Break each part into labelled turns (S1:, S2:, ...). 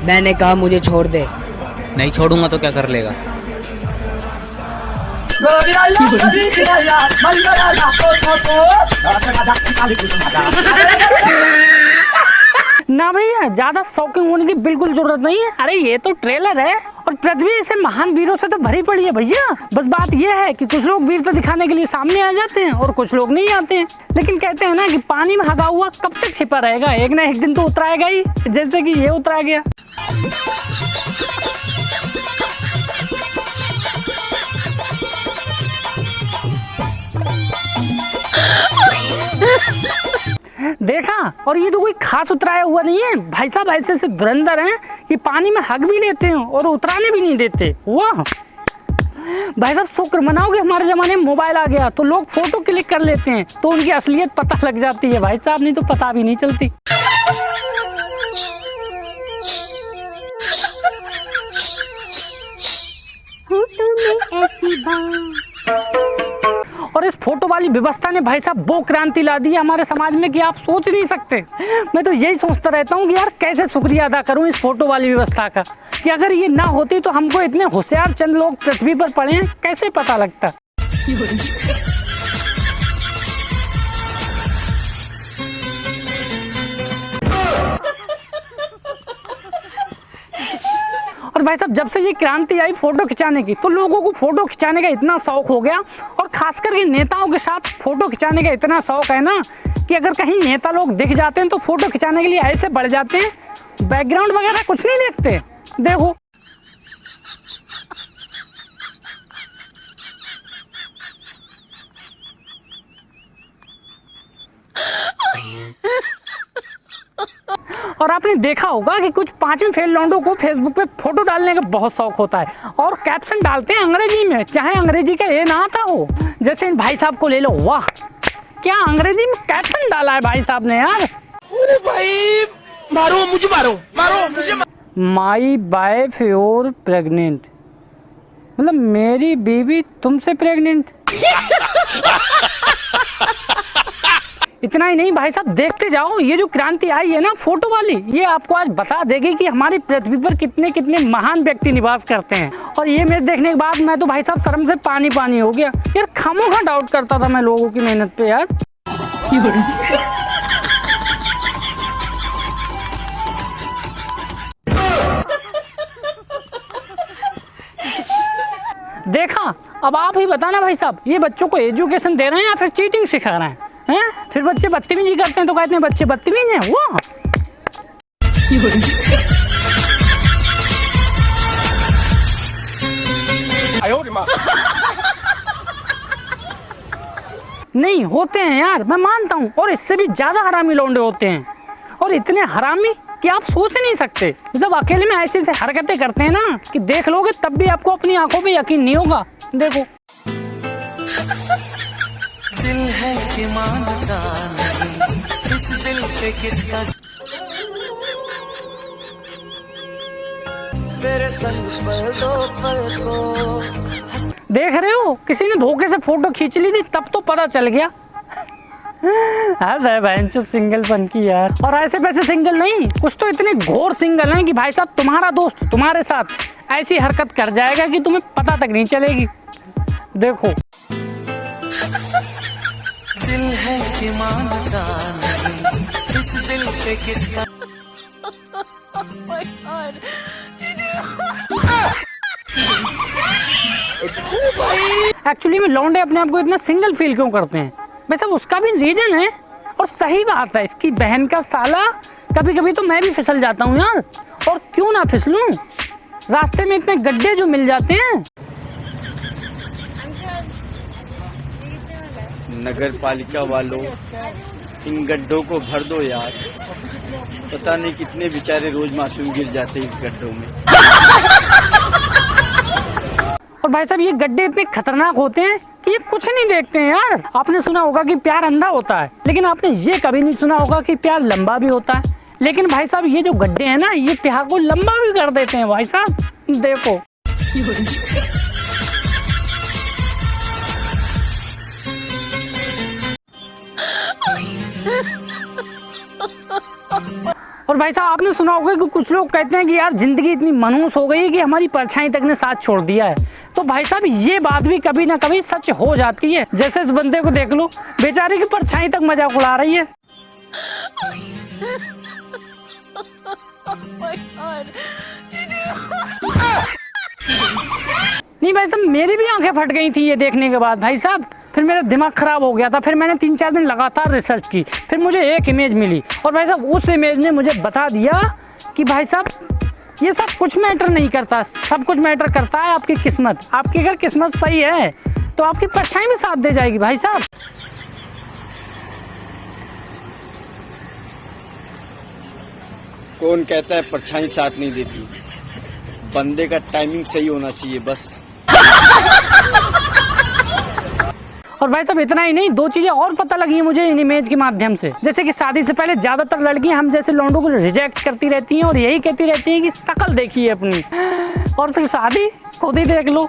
S1: मैंने कहा मुझे छोड़ दे।
S2: नहीं छोड़ूंगा तो क्या कर लेगा?
S3: ना भैया, ज्यादा शॉकिंग होने की बिल्कुल जरूरत नहीं है। अरे ये तो ट्रेलर है और पृथ्वी ऐसे महान वीरों से तो भरी पड़ी है भैया। बस बात ये है कि कुछ लोग वीरता दिखाने के लिए सामने आ जाते हैं और कुछ लोग नहीं आते हैं। लेकिन कहते हैं ना कि पानी में हगा हुआ कब तक छिपा रहेगा, एक ना एक दिन तो उतराएगा ही, जैसे कि ये उतरा गया। देखा, और ये तो कोई खास उतराया हुआ नहीं है भाई साहब, ऐसे ऐसे धुरंधर हैं कि पानी में हग भी लेते हैं और उतराने भी नहीं देते। वाह भाई साहब, शुक्र मनाओ कि हमारे जमाने में मोबाइल आ गया तो लोग फोटो क्लिक कर लेते हैं तो उनकी असलियत पता लग जाती है भाई साहब, नहीं तो पता भी नहीं चलती।
S4: फोटो में ऐसी बात।
S3: और इस फोटो वाली व्यवस्था ने भाई साहब वो क्रांति ला दी है हमारे समाज में कि आप सोच नहीं सकते। मैं तो यही सोचता रहता हूँ कि यार कैसे शुक्रिया अदा करूँ इस फोटो वाली व्यवस्था का, कि अगर ये ना होती तो हमको इतने होशियार चंद लोग पृथ्वी पर पड़े हैं कैसे पता लगता। और भाई साहब, जब से ये क्रांति आई फोटो खिंचाने की तो लोगों को फोटो खिंचाने का इतना शौक हो गया, और खास करके नेताओं के साथ फोटो खिंचाने का इतना शौक है ना कि अगर कहीं नेता लोग दिख जाते हैं तो फोटो खिंचाने के लिए ऐसे बढ़ जाते हैं, बैकग्राउंड वगैरह कुछ नहीं देखते। देखो और आपने देखा होगा कि कुछ 5वीं फेल लौंडों को फेसबुक पे फोटो डालने का बहुत शौक होता है और कैप्शन डालते हैं अंग्रेजी में, चाहे अंग्रेजी का ए ना आता हो। जैसे इन भाई साहब को ले लो, वाह क्या अंग्रेजी में कैप्शन डाला है भाई साहब ने यार।
S5: अरे भाई मारो मुझे, मारो मुझे।
S3: माई वाइफ योर प्रेग्नेंट, मतलब मेरी बीवी तुमसे प्रेग्नेंट। इतना ही नहीं भाई साहब, देखते जाओ, ये जो क्रांति आई है ना फोटो वाली, ये आपको आज बता देगी कि हमारी पृथ्वी पर कितने कितने महान व्यक्ति निवास करते हैं। और ये मैच देखने के बाद मैं तो भाई साहब शर्म से पानी पानी हो गया यार। खामोखा डाउट करता था मैं लोगों की मेहनत पे यार। देखा, अब आप ही बताना भाई साहब, ये बच्चों को एजुकेशन दे रहे हैं या फिर चीटिंग सिखा रहे हैं? फिर बच्चे बदतमीजी करते हैं तो कहते हैं बच्चे बदतमीज हैं। वो नहीं होते हैं यार, मैं मानता हूँ, और इससे भी ज्यादा हरामी लौंडे होते हैं, और इतने हरामी कि आप सोच नहीं सकते। जब अकेले में ऐसी हरकतें करते हैं ना कि देख लोगे तब भी आपको अपनी आंखों पे यकीन नहीं होगा। देखो
S6: दिल है कि मानता नहीं, इस दिल पे किसका मेरे संग पर दो पल को।
S3: देख रहे हो, किसी ने धोखे से फोटो खींच ली थी तब तो पता चल गया। अरे सिंगल बन की यार, और ऐसे वैसे सिंगल नहीं, कुछ तो इतने घोर सिंगल हैं कि भाई साहब तुम्हारा दोस्त तुम्हारे साथ ऐसी हरकत कर जाएगा कि तुम्हें पता तक नहीं चलेगी। देखो
S6: दिल है कि मानता नहीं, इस दिल पे किसका।
S3: एक्चुअली में लौंडे अपने आप को इतना सिंगल फील क्यों करते हैं? वैसे उसका भी रीजन है, और सही बात है। इसकी बहन का साला, कभी कभी तो मैं भी फिसल जाता हूँ यार, और क्यों ना फिसलूं, रास्ते में इतने गड्ढे जो मिल जाते हैं।
S7: नगर पालिका वालों, इन गड्ढों को भर दो यार, पता नहीं कितने बेचारे रोज मासूम गिर जाते हैं इस गड्ढों में।
S3: और भाई साहब ये गड्ढे इतने खतरनाक होते हैं कि ये कुछ नहीं देखते हैं यार। आपने सुना होगा कि प्यार अंधा होता है, लेकिन आपने ये कभी नहीं सुना होगा कि प्यार लंबा भी होता है। लेकिन भाई साहब ये जो गड्ढे हैं ना, ये प्यार को लंबा भी कर देते हैं भाई साहब। देखो और भाई साहब आपने सुना होगा कि कुछ लोग कहते हैं कि यार जिंदगी इतनी मनहूस हो गई है कि हमारी परछाई तक ने साथ छोड़ दिया है। तो भाई साहब ये बात भी कभी ना कभी सच हो जाती है। जैसे इस बंदे को देख लो, बेचारे की परछाई तक मजाक उड़ा रही है। नहीं भाई साहब मेरी भी आंखें फट गई थी ये देखने के बाद भाई साहब। फिर मेरा दिमाग खराब हो गया था। फिर मैंने 3-4 दिन लगातार रिसर्च की। फिर मुझे एक इमेज मिली और भाई साहब उस इमेज ने मुझे बता दिया कि भाई साहब ये सब कुछ मैटर नहीं करता, सब कुछ मैटर करता है आपकी किस्मत। आपकी अगर किस्मत सही है तो आपकी परछाई भी साथ दे जाएगी भाई साहब।
S7: कौन कहता है परछाई साथ नहीं देती? बंदे का टाइमिंग सही होना चाहिए बस।
S3: और भाई साहब इतना ही नहीं, 2 चीजें और पता लगी है मुझे इन इमेज के माध्यम से। जैसे कि शादी से पहले ज्यादातर लड़कियां हम जैसे लौंडों को रिजेक्ट करती रहती हैं और यही कहती रहती हैं कि शक्ल देखिए अपनी, और फिर शादी खुद ही देख लो।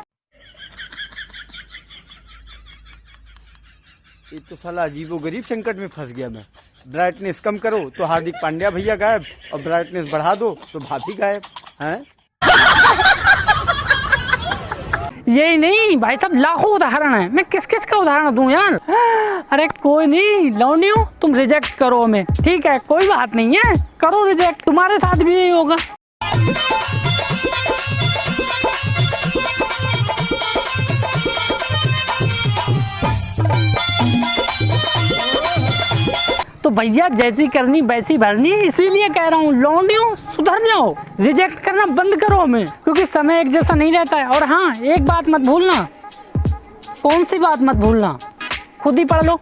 S7: ये तो साला अजीबोगरीब संकट में फंस गया मैं। ब्राइटनेस कम करो तो हार्दिक पांड्या भैया गायब, और ब्राइटनेस बढ़ा दो तो भाभी गायब हैं।
S3: यही नहीं भाई साहब लाखों उदाहरण है। मैं किस किस का उदाहरण दूं यार। अरे कोई नहीं लौंडियों, तुम रिजेक्ट करो हमें, ठीक है कोई बात नहीं है, करो रिजेक्ट, तुम्हारे साथ भी यही होगा। तो भैया जैसी करनी वैसी भरनी, इसीलिए कह रहा हूँ लौंडियों सुधर जाओ, रिजेक्ट करना बंद करो हमें, क्योंकि समय एक जैसा नहीं रहता है। और हाँ एक बात मत भूलना। कौन सी बात मत भूलना? खुद ही पढ़ लो।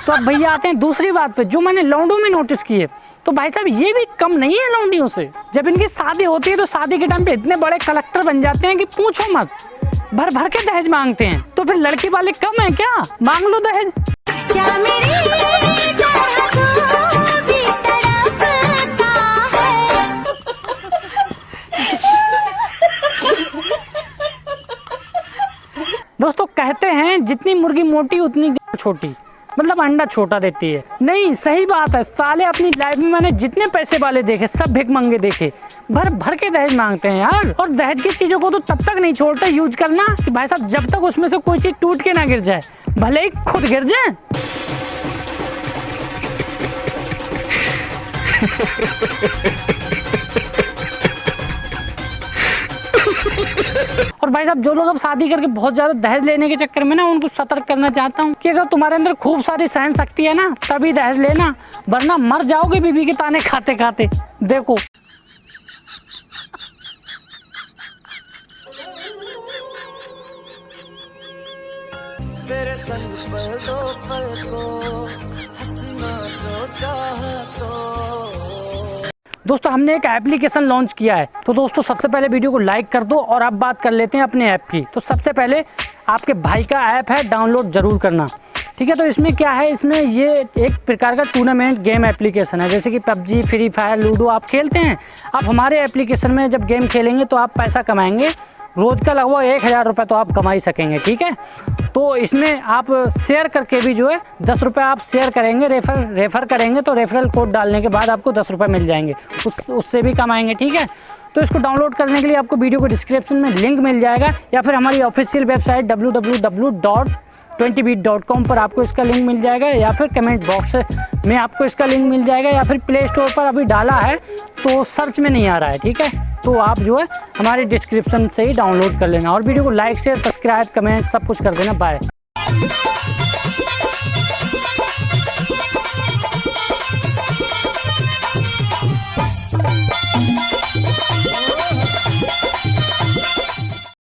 S3: तो अब भैया आते हैं दूसरी बात पे जो मैंने लौंडों में नोटिस की है। तो भाई साहब ये भी कम नहीं है लौंडियों से। जब इनकी शादी होती है तो शादी के टाइम पे इतने बड़े कलेक्टर बन जाते हैं कि पूछो मत, भर भर के दहेज मांगते हैं। तो फिर लड़की वाले कम है क्या? मांग लो दहेज।
S4: क्या मेरी तरह तू भी तड़पता है।
S3: दोस्तों कहते हैं जितनी मुर्गी मोटी उतनी छोटी, मतलब अंडा छोटा देती है। नहीं सही बात है। साले अपनी लाइफ में मैंने जितने पैसे वाले देखे सब भिख मंगे देखे, भर भर के दहेज मांगते हैं यार। और दहेज की चीजों को तो तब तक नहीं छोड़ते यूज करना कि भाई साहब जब तक उसमें से कोई चीज टूट के ना गिर जाए, भले ही खुद गिर जाए। और भाई साहब जो लोग अब शादी करके बहुत ज्यादा दहेज लेने के चक्कर में ना, उनको सतर्क करना चाहता हूँ कि अगर तुम्हारे अंदर खूब सारी सहन शक्ति है ना तभी दहेज लेना, वरना मर जाओगे बीबी के ताने खाते खाते। देखो
S6: तेरे संग पल दो पल को हंसना जो चाहा तो।
S3: दोस्तों हमने एक एप्लीकेशन लॉन्च किया है। तो दोस्तों सबसे पहले वीडियो को लाइक कर दो और अब बात कर लेते हैं अपने ऐप की। तो सबसे पहले आपके भाई का ऐप है, डाउनलोड जरूर करना, ठीक है। तो इसमें क्या है, इसमें ये एक प्रकार का टूर्नामेंट गेम एप्लीकेशन है। जैसे कि पबजी, फ्री फायर, लूडो आप खेलते हैं। आप हमारे एप्लीकेशन में जब गेम खेलेंगे तो आप पैसा कमाएंगे, रोज का लगभग 1000 रुपये तो आप कमा ही सकेंगे, ठीक है। तो इसमें आप शेयर करके भी जो है 10 रुपये आप शेयर करेंगे, रेफर करेंगे तो रेफरल कोड डालने के बाद आपको 10 रुपये मिल जाएंगे, उससे भी कमाएंगे, ठीक है। तो इसको डाउनलोड करने के लिए आपको वीडियो को डिस्क्रिप्शन में लिंक मिल जाएगा, या फिर हमारी ऑफिशियल वेबसाइट www.20bit.com पर आपको इसका लिंक मिल जाएगा, या फिर कमेंट बॉक्स में आपको इसका लिंक मिल जाएगा, या फिर प्ले स्टोर पर अभी डाला है तो सर्च में नहीं आ रहा है, ठीक है। तो आप जो है हमारे डिस्क्रिप्शन से ही डाउनलोड कर लेना और वीडियो को लाइक शेयर सब्सक्राइब कमेंट सब कुछ कर देना। बाय।